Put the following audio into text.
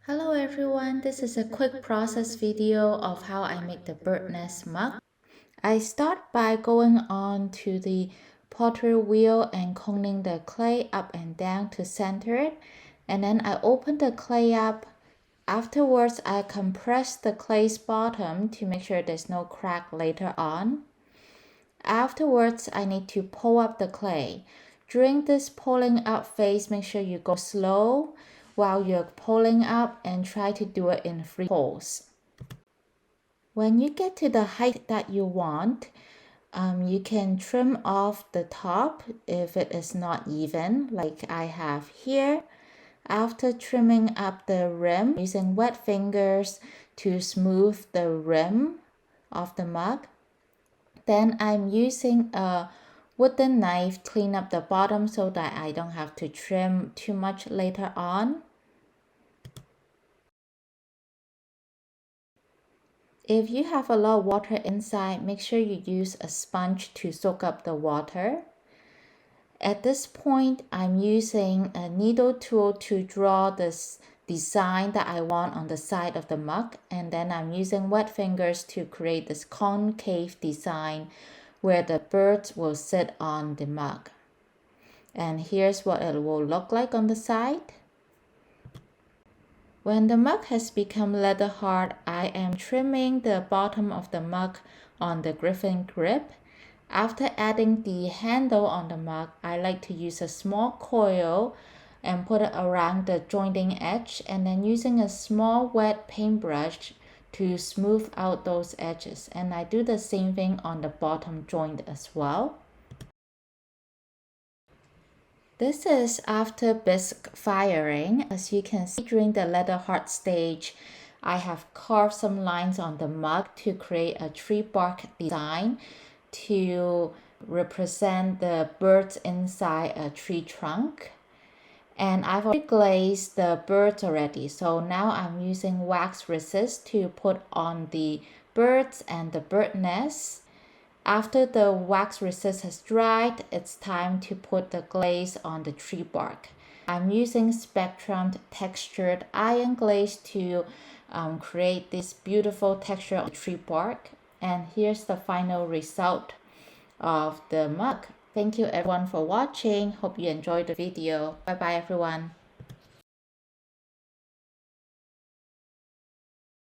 Hello everyone, this is a quick process video of how I make the bird nest mug. I start by going on to the pottery wheel and coning the clay up and down to center it, and then I open the clay up. Afterwards, I compress the clay's bottom to make sure there's no crack later on. Afterwards, I need to pull up the clay. During this pulling up phase, make sure you go slow while you're pulling up and try to do it in 3 pulls. When you get to the height that you want, you can trim off the top if it is not even, like I have here. After trimming up the rim, using wet fingers to smooth the rim of the mug. Then I'm using a wooden knife to clean up the bottom so that I don't have to trim too much later on. If you have a lot of water inside, make sure you use a sponge to soak up the water. At this point, I'm using a needle tool to draw this design that I want on the side of the mug, and then I'm using wet fingers to create this concave design where the birds will sit on the mug. And here's what it will look like on the side. When the mug has become leather hard, I am trimming the bottom of the mug on the griffin grip. After adding the handle on the mug, I like to use a small coil and put it around the jointing edge, and then using a small wet paintbrush to smooth out those edges. And I do the same thing on the bottom joint as well. This is after bisque firing. As you can see, during the leather hard stage, I have carved some lines on the mug to create a tree bark design to represent the birds inside a tree trunk. And I've already glazed the birds already, so now I'm using wax resist to put on the birds and the bird nest. After the wax resist has dried, it's time to put the glaze on the tree bark. I'm using spectrum textured iron glaze to create this beautiful texture on the tree bark. And here's the final result of the mug. Thank you everyone for watching. Hope you enjoyed the video. Bye bye everyone.